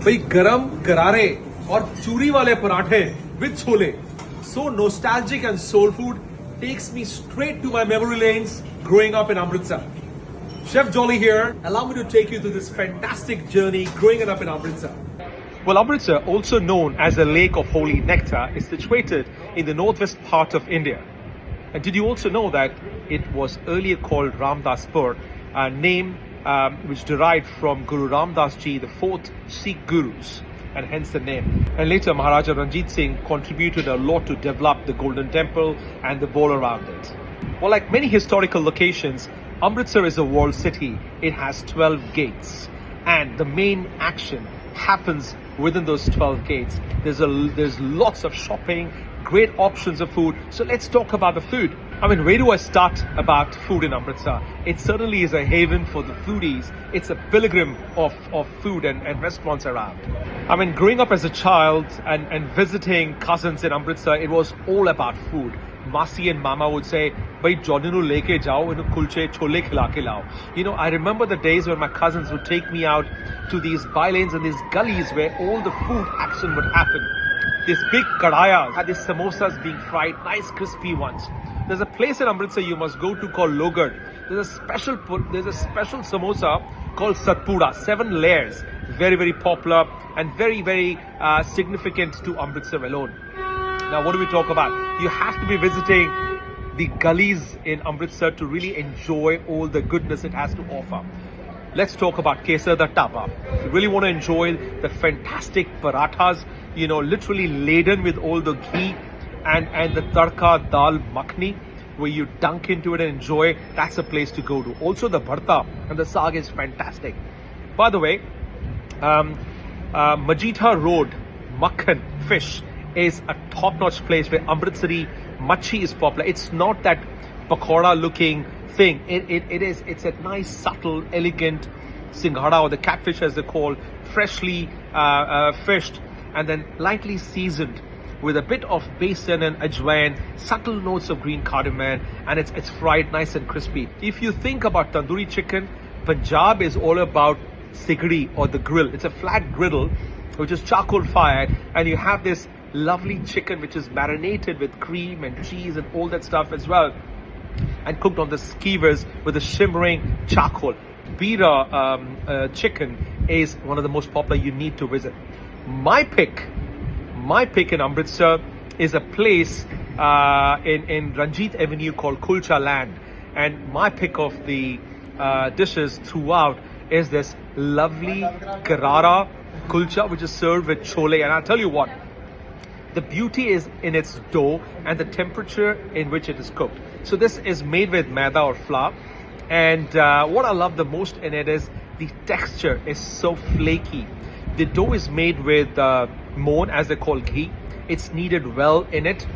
भाई गरम करारे और चूरी वाले पराठे with chole. So nostalgic and soul food takes me straight to my memory lanes growing up in Amritsar. Chef Jolly here. Allow me to take you through this fantastic journey growing up in Amritsar. Well, Amritsar, also known as the Lake of Holy Nectar, is situated in the northwest part of India. And did you also know that it was earlier called Ramdaspur, a name which derived from Guru Ramdas Ji, the fourth Sikh Gurus, and hence the name. And later Maharaja Ranjit Singh contributed a lot to develop the Golden Temple and the wall around it. Well, like many historical locations, Amritsar is a walled city. It has 12 gates, and the main action happens within those 12 gates. There's lots of shopping, great options of food. So let's talk about the food. I mean, where do I start about food in Amritsar? It certainly is a haven for the foodies. It's a pilgrim of food and restaurants around. I mean, growing up as a child and visiting cousins in Amritsar, it was all about food. Masi and Mama would say, "Bhai, Johnny nu leke jao, inu kulche chole khila ke lao." You know, I remember the days when my cousins would take me out to these bylanes and these gullies where all the food action would happen. This big kadayas had these samosas being fried, nice crispy ones. There's a place in Amritsar you must go to called Logar. There's a special samosa called Satpura, 7 layers, very, very popular and very, very significant to Amritsar alone. Now, what do we talk about? You have to be visiting the gullies in Amritsar to really enjoy all the goodness it has to offer. Let's talk about Kesar the Tapa. If you really want to enjoy the fantastic parathas, you know, literally laden with all the ghee and the tadka dal makhni, where you dunk into it and enjoy, that's a place to go to. Also the bharta and the saag is fantastic. By the way, Majita Road Makhan Fish is a top-notch place where Amritsari machi is popular. It's not that pakora looking thing. It's a nice, subtle, elegant singhara, or the catfish as they call, freshly fished and then lightly seasoned with a bit of besan and ajwain, subtle notes of green cardamom, and it's fried nice and crispy. If you think about tandoori chicken, Punjab is all about sigri, or the grill. It's a flat griddle which is charcoal fired, and you have this lovely chicken which is marinated with cream and cheese and all that stuff as well, and cooked on the skewers with a shimmering charcoal. Bira chicken is one of the most popular. You need to visit. My pick in Amritsar is a place in Ranjit Avenue called Kulcha Land, and my pick of the dishes throughout is this lovely Karara kulcha, which is served with chole. And I'll tell you what, the beauty is in its dough and the temperature in which it is cooked. So this is made with maida or flour, and what I love the most in it is the texture is so flaky. The dough is made with moon, as they call ghee. It's kneaded well in it,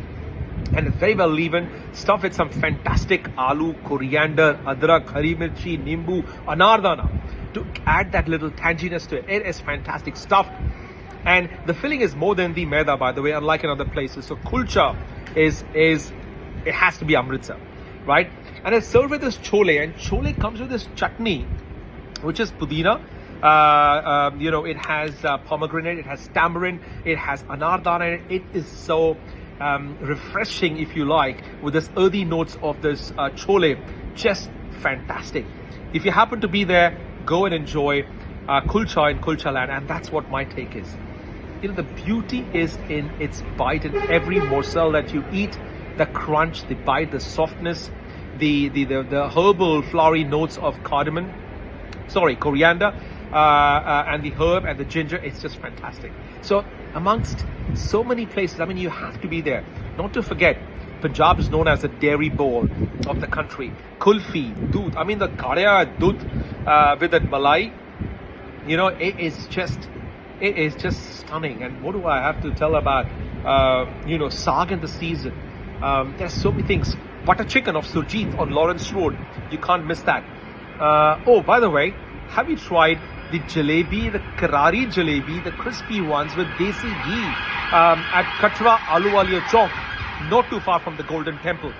and it's very well leavened, stuffed with some fantastic aloo, coriander, adrak, hari mirchi, nimbu, anardana to add that little tanginess to it. It is fantastic stuffed. And the filling is more than the maida, by the way, unlike in other places. So kulcha it has to be Amritsar, right? And it's served with this chole, and chole comes with this chutney, which is pudina. You know, it has pomegranate, it has tamarind, it has anardana. It is so refreshing, if you like, with this earthy notes of this chole. Just fantastic. If you happen to be there, go and enjoy kulcha in Kulcha Land, and that's what my take is. You know, the beauty is in its bite, in every morsel that you eat, the crunch, the bite, the softness, the herbal flowery notes of coriander, and the herb and the ginger. It's just fantastic. So amongst so many places, I mean, you have to be there. Not to forget, Punjab is known as the dairy bowl of the country. Kulfi, doodh, I mean the kadaya doodh with that malai, you know, it is just stunning. And what do I have to tell about you know, saag in the season? There's so many things. Butter chicken of Surjeet on Lawrence Road, you can't miss that. Oh, by the way, have you tried the jalebi, the karari jalebi, the crispy ones with desi ghee at Katra Aluwalia Chowk, not too far from the Golden Temple?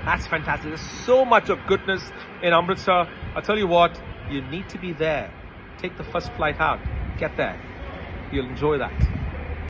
That's fantastic. There's so much of goodness in Amritsar. I'll tell you what, you need to be there. Take the first flight out. Get there. You'll enjoy that.